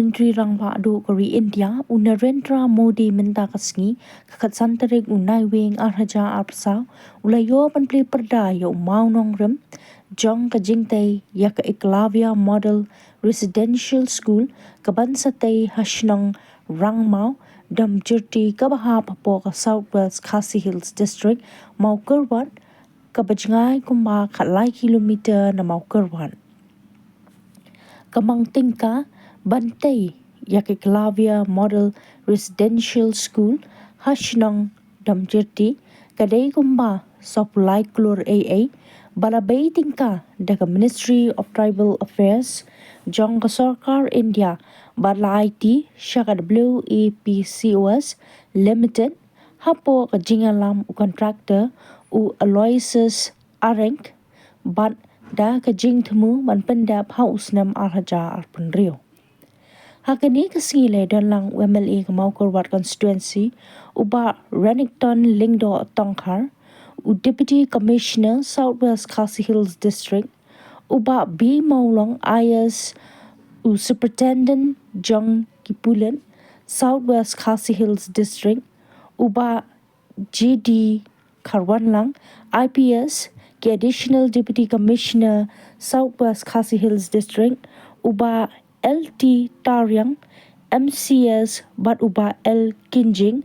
Myntri Rangbah do kari India Narendra Modi minta kasngi kakatsan tarik unai wing arhaja arpsa ulayo panpli perda yo Mawnongrim jong ka jingtai ya ka Eklavya Model Residential School kabansatay hasnang Rangbah Domjyrti kabaha papo ka Southwest Khasi Hills District Maukerwan kabajngai kumba kalai kilometer na Maukerwan kamang tingka Bantai yak Eklavya Model Residential School hasnang Domjyrti kadai kumba Plie klur AA balabay tingka daga Ministry of Tribal Affairs jong ka Sarkar India balai ti syaka WAPCOS Limited hapo ka jingalam u contractor u Aloysius Areng ban da ka jing temu ban pendap haus nam arhaja arpenrio hakani kasile dan lang UMLA ke Maukerwat constituency uba Renington Lyngba Tongkar u Deputy Commissioner Southwest Khasi Hills District uba B Maulong IS u Superintendent Jong Kipulen Southwest Khasi Hills District uba JD Karwanlang IPS ke Additional Deputy Commissioner Southwest Khasi Hills District uba LT Taryang MCS bat uba L Kinjing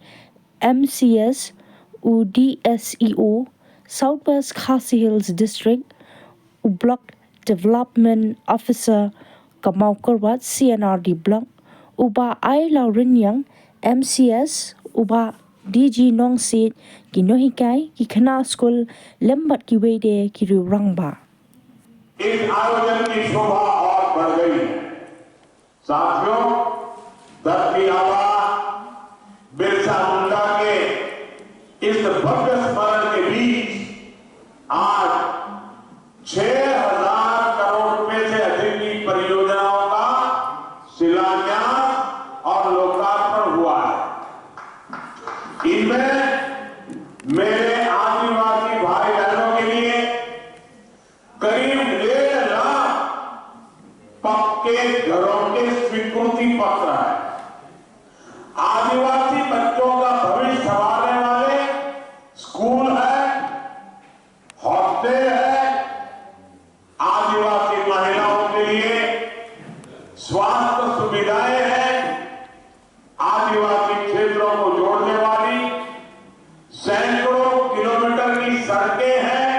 MCS u DSEO Southwest Khasi Hills District u Block Development Officer ka Maukerwat CNRD Block uba I Laurinyang MCS uba DG Nongsit kinohikai ki khana school lembat ki wede ki Rangbah इस आयोजन की शोभा और बढ़ गई है साथियों धरती आबा बिरसा मुंडा के इस भव्य स्मरण के बीच आज 6,000 करोड़ रुपए से अधिक की परियोजनाओं का शिलान्यास और लोकार्पण हुआ है इनमें मेरे आदिवासी भाई बहनों के लिए करीब 1.5 लाख पक्के घरों के स्वीकृति पत्र है आदिवासी बच्चों का भविष्य संभालने वाले स्कूल है हॉस्टल है आदिवासी महिलाओं के लिए स्वास्थ्य सुविधाएं हैं आदिवासी क्षेत्रों को जोड़ने वाली सैकड़ों किलोमीटर की सड़कें हैं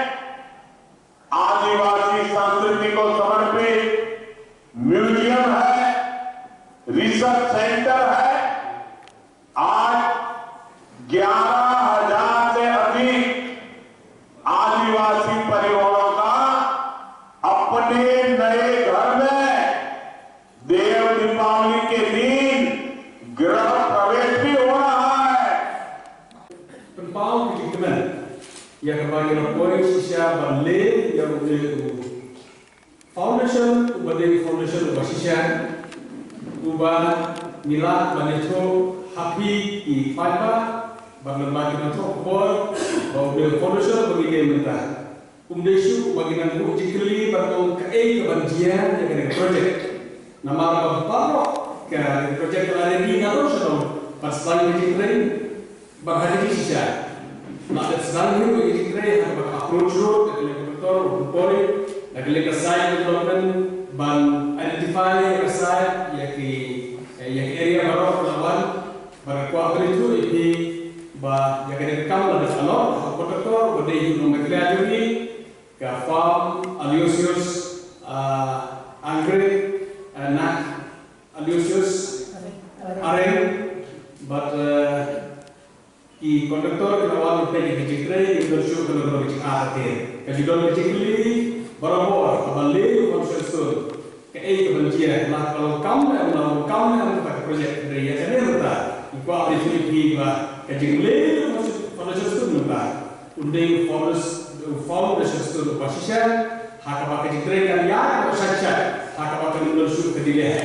आदिवासी संस्कृति को समर्पित म्यूजियम है रिसर्च सेंटर है आज 11,000 से अधिक आदिवासी परिवारों का अपने नए घर में देव दीपावली के दिन गृह प्रवेश भी हो रहा है Pempau kejikiman yang kembali rapoi sisya balik yang boleh foundation ubah foundation ubah sisya ubah nilai manejo happy di fiber bangun bagi nanti bol bahwa foundation bagi dia mentah umdesu bagi nanti ujikli bangun kebanjian yang kena project nama apa ke project lain di nasional pas lagi ujikli bahari sisya nak sedang ini ujikli apa approach road kolektor poli lagi site development ban identify site yang area baru lawan berkuat itu ini bah yang kena rekam ada salon kolektor benda itu nomenklatur ini ke farm Aloysius anggrek nak Aloysius Areng but i konduktor kenawal pergi ke Cikre itu bersyu kalau ke Cikre kalau kalau Cikre baru kembali konsensus ke kebencian lah kalau kamu yang pakai projek dari yang saya minta ikut apa itu bah ke Cikre konsensus itu minta undang foundation pasisya hak apa ke Cikre kan ya saja hak apa ke bersyu ke dia